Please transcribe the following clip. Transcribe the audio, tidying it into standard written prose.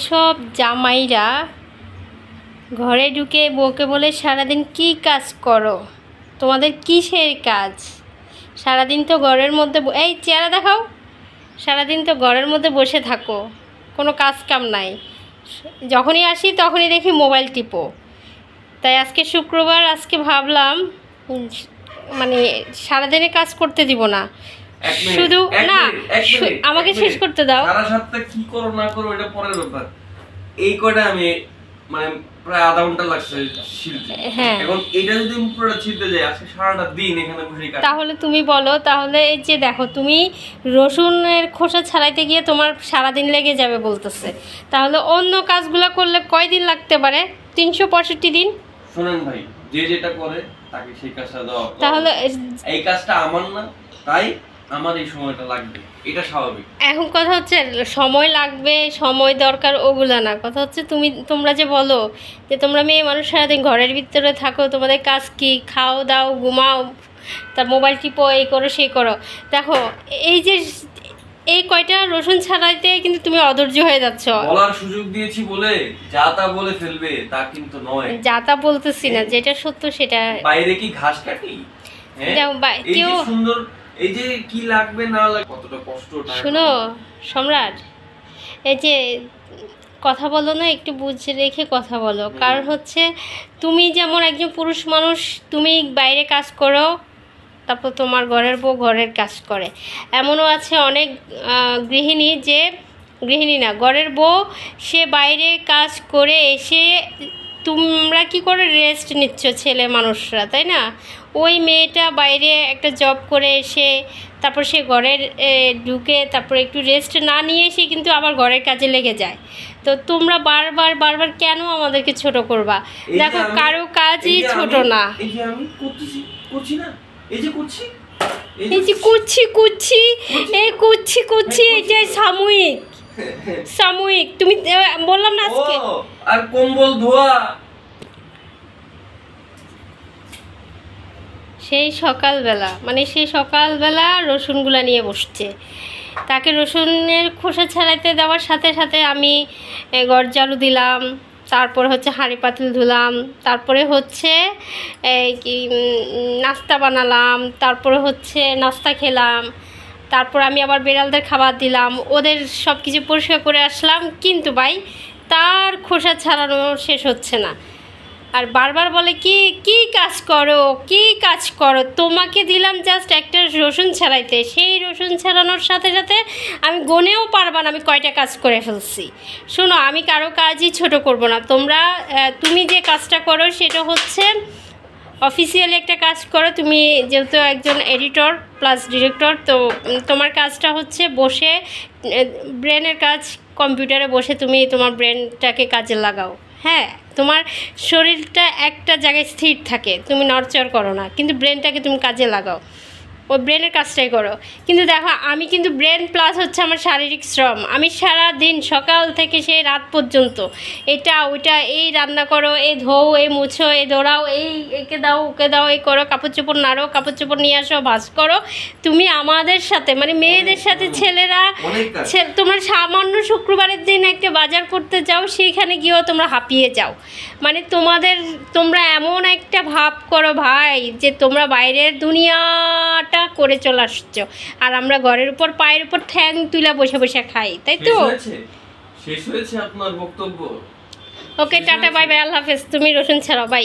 সব জামাইরা ঘরে ঢুকে বউকে বলে সারাদিন কি কাজ করো, তোমাদের কিসের কাজ? সারাদিন তো ঘরের মধ্যে এই চেহারা দেখাও, সারাদিন তো ঘরের মধ্যে বসে থাকো, কোনো কাজ কাম নাই। যখনই আসি তখনই দেখি মোবাইল টিপো। তাই আজকে শুক্রবার, আজকে ভাবলাম মানে সারাদিনে কাজ করতে দিব না, শুধু না আমাকে শেষ করতে দাও। সারা সপ্তাহে কি করো না করো এটা পরের ব্যাপার। এই কয়টা আমি মানে প্রায় আধা ঘন্টা লাগছে ছিলতে। হ্যাঁ, এখন এটা যদি পুরোটা ছিলতে যাই আজকে সারাটা দিন এখানে বসে কাজ। তাহলে তুমি বলো, তাহলে এই যে দেখো তুমি রসুনের খোসা ছাড়াইতে গিয়ে তোমার সারাদিন লেগে যাবে বলতেছে, তাহলে অন্য কাজগুলো করলে কয়দিন লাগতে পারে? 365 দিন। শুনেন ভাই, যে যেটা করে তাকে সেই কাজটা দাও। তাহলে এই কাজটা আমার না, তাই আমার এই সময়টা লাগবে, এটা স্বাভাবিক। এখন কথা হচ্ছে সময় লাগবে, সময় দরকার ওগুলা না, কথা হচ্ছে তোমরা যে বলো যে তোমরা মেয়ে মানুষ সারাদিন ঘরের ভিতরে থাকো, তোমাদের কাজ কি? খাও দাও ঘুমাও, তা মোবাইল টিপো, এই করো সেই করো। দেখো এই যে এই কয়টা রসুন ছাড়াইতে কিন্তু তুমি অধৈর্য হয়ে যাচ্ছ। বলার সুযোগ দিয়েছি বলে যা তা বলে ফেলবে তা কিন্তু নয়। যা তা বলতেছি না, যেটা সত্য সেটা। বাইরে কি ঘাস কাটি? কেউ সুন্দর এই যে কি লাগবে না লাগবে কতটা কষ্ট। শুনো সম্রাট, এই যে কথা বলো না, একটু বুঝে রেখে কথা বলো। কারণ হচ্ছে তুমি যেমন একজন পুরুষ মানুষ, তুমি বাইরে কাজ করো, তারপর তোমার ঘরের বউ ঘরের কাজ করে। এমনও আছে অনেক গৃহিণী, যে গৃহিণী না ঘরের বউ, সে বাইরে কাজ করে এসে তোমরা কি করে রেস্ট নিচ্ছ ছেলে মানুষরা, তাই না? ওই মেয়েটা বাইরে একটা জব করে এসে তারপর সে ঘরের ঢুকে তারপর একটু রেস্ট না নিয়ে এসে কিন্তু আবার ঘরের কাজে লেগে যায়। তো তোমরা বারবার বারবার কেন আমাদেরকে ছোট করবা? দেখো কারো কাজই ছোট না। এই যে আমি করছি না, এই যে করছি, এই যে কুচ্ছি এই যে সাময়িক তুমি বললাম না আজকে। আর কম্বল ধোয়া, সেই সকালবেলা রসুনগুলা নিয়ে বসছে। তাকে রসুনের খোসা ছাড়াইতে দেওয়ার সাথে সাথে আমি ঘর ঝাড়ু দিলাম, তারপরে হচ্ছে হাঁড়ি পাতিল ধুলাম, তারপরে হচ্ছে কি নাস্তা বানালাম, তারপরে হচ্ছে নাস্তা খেলাম, তারপর আমি আবার বেড়ালদের খাবার দিলাম, ওদের সব কিছু পরিষ্কার করে আসলাম। কিন্তু ভাই তার খোসা ছাড়ানো শেষ হচ্ছে না, আর বারবার বলে কি কাজ করো। তোমাকে দিলাম জাস্ট একটা রসুন ছাড়াইতে, সেই রসুন ছাড়ানোর সাথে সাথে আমি গনেও পারবা না আমি কয়টা কাজ করে ফেলছি। শোনো, আমি কারো কাজই ছোট করব না। তুমি যে কাজটা করো সেটা হচ্ছে অফিসিয়ালি একটা কাজ করো। তুমি যেহেতু একজন এডিটর প্লাস ডিরেক্টর, তো তোমার কাজটা হচ্ছে বসে ব্রেনের কাজ, কম্পিউটারে বসে তুমি তোমার ব্রেনটাকে কাজে লাগাও। হ্যাঁ, তোমার শরীরটা একটা জায়গায় স্থির থাকে, তুমি নড়চড় করো না, কিন্তু ব্রেনটাকে তুমি কাজে লাগাও, ওই ব্রেনের কাজটাই করো। কিন্তু দেখো আমি কিন্তু ব্রেন প্লাস হচ্ছে আমার শারীরিক শ্রম। আমি সারা দিন সকাল থেকে সেই রাত পর্যন্ত এটা ওইটা, এই রান্না করো, এই ধোও, এই মুছো, এই দৌড়াও, একে দাও ওকে দাও, এই করো, কাপড় চোপড় নাড়ো, কাপড় চোপড় নিয়ে আসো, ভাঁজ করো। তুমি আমাদের সাথে মানে মেয়েদের সাথে ছেলেরা, তোমরা সামান্য শুক্রবারের দিন একটা বাজার করতে যাও, সেইখানে গিয়েও তোমরা হাঁপিয়ে যাও। মানে তোমরা এমন একটা ভাব করো ভাই যে তোমরা বাইরের দুনিয়াটা করে চলে আসছো, আর আমরা ঘরের উপর পায়ের উপর ঠ্যাং তুলে বসে বসে খাই, তাই তো? শেষ হয়েছে আপনার বক্তব্য? ওকে, টাটা, বাই বাই, আল্লাহ হাফেজ। তুমি রসুন ছাড়াও, বাই।